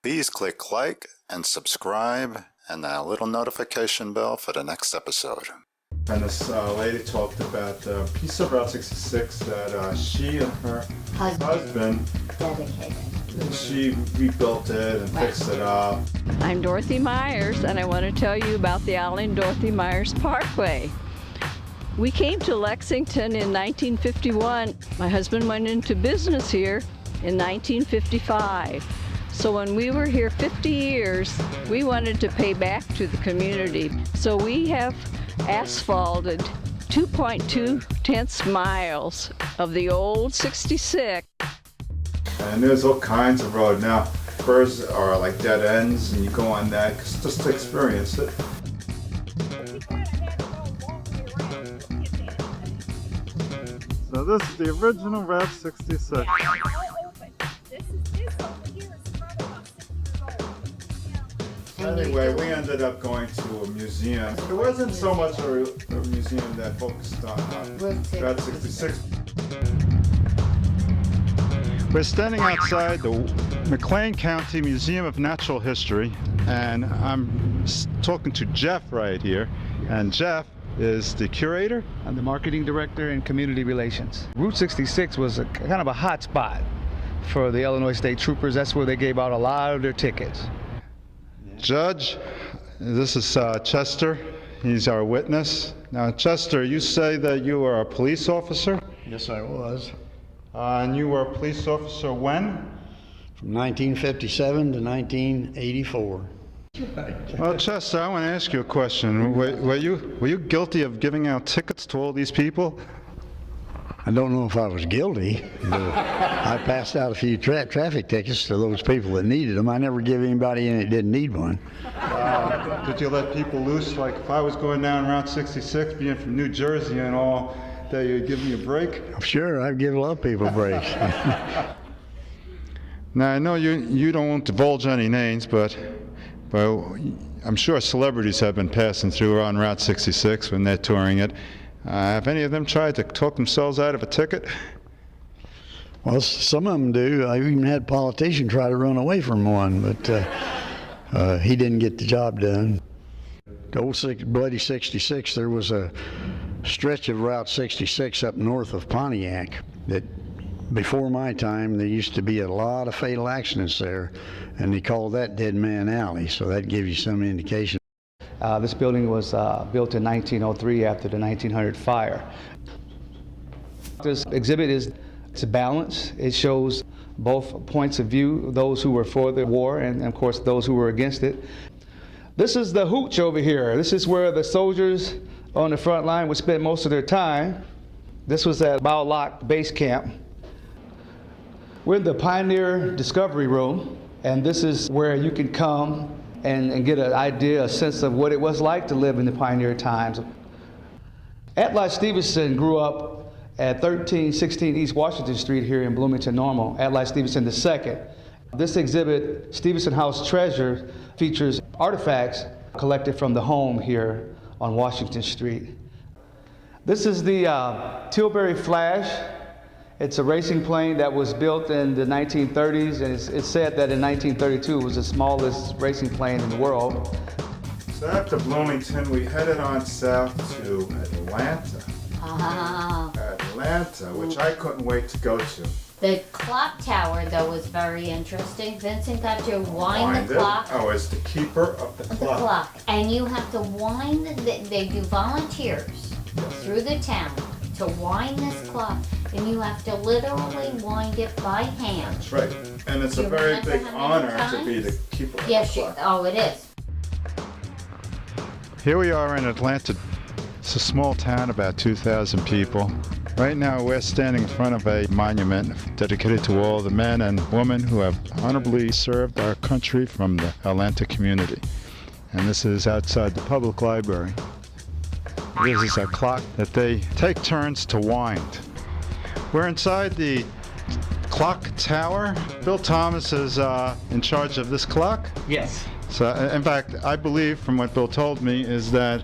Please click like and subscribe and that little notification bell for the next episode. And this lady talked about a piece of Route 66 that she and her husband dedicated. She rebuilt it and fixed it up. I'm Dorothy Myers, and I want to tell you about the Allen Dorothy Myers Parkway. We came to Lexington in 1951. My husband went into business here in 1955. So when we were here 50 years, we wanted to pay back to the community. So we have asphalted 2.2 miles of the old 66. And there's all kinds of road now. Spurs are like dead ends, and you go on that just to experience it. So this is the original Route 66. Anyway, we ended up going to a museum. It wasn't so much a museum that focused on Route 66. We're standing outside the McLean County Museum of Natural History, and I'm talking to Jeff right here. And Jeff is the curator? I'm the marketing director in community relations. Route 66 was a kind of a hot spot for the Illinois State Troopers. That's where they gave out a lot of their tickets. Judge, this is Chester. He's our witness. Now, Chester, you say that you were a police officer? Yes, I was. And you were a police officer when? From 1957 to 1984. Well, Chester, I want to ask you a question. Were you guilty of giving out tickets to all these people? I don't know if I was guilty. I passed out a few traffic tickets to those people that needed them. I never gave anybody in that didn't need one. Did you let people loose? Like if I was going down Route 66, being from New Jersey and all, that you'd give me a break? Sure, I'd give a lot of people breaks. Now, I know you don't want to divulge any names, but I'm sure celebrities have been passing through on Route 66 when they're touring it. Have any of them tried to talk themselves out of a ticket? Well, some of them do. I even had a politician try to run away from one, but he didn't get the job done. The old bloody 66, there was a stretch of Route 66 up north of Pontiac that before my time there used to be a lot of fatal accidents there, and they called that Dead Man Alley, so that gives you some indication. This building was built in 1903 after the 1900 fire. This exhibit it's a balance. It shows both points of view, those who were for the war and of course those who were against it. This is the hooch over here. This is where the soldiers on the front line would spend most of their time. This was at Bow Lock Base Camp. We're in the Pioneer Discovery Room, and this is where you can come and get an idea, a sense of what it was like to live in the pioneer times. Atli Stevenson grew up at 1316 East Washington Street here in Bloomington, Normal. Atli Stevenson II. This exhibit, Stevenson House Treasure, features artifacts collected from the home here on Washington Street. This is the Tilbury Flash. It's a racing plane that was built in the 1930s, and it's said that in 1932 it was the smallest racing plane in the world. So after Bloomington, we headed on south to Atlanta. Atlanta, which I couldn't wait to go to. The clock tower, though, was very interesting. Vincent got to wind the clock. Oh, as the keeper of the clock. And you have to wind, they do volunteers through the town to wind this clock. And you have to literally wind it by hand. That's right. And it's a very big honor to be the keeper of the clock. Oh, it is. Here we are in Atlanta. It's a small town, about 2,000 people. Right now we're standing in front of a monument dedicated to all the men and women who have honorably served our country from the Atlanta community. And this is outside the public library. This is a clock that they take turns to wind. We're inside the clock tower. Bill Thomas is in charge of this clock. Yes. So, in fact, I believe from what Bill told me is that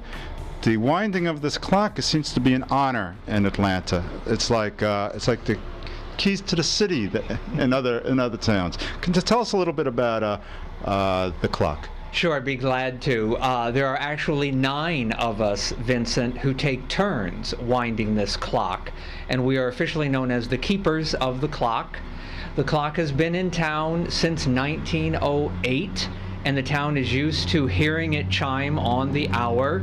the winding of this clock seems to be an honor in Atlanta. It's like the keys to the city in other towns. Can you tell us a little bit about the clock? Sure, I'd be glad to. There are actually 9 of us, Vincent, who take turns winding this clock, and we are officially known as the keepers of the clock. The clock has been in town since 1908, and the town is used to hearing it chime on the hour.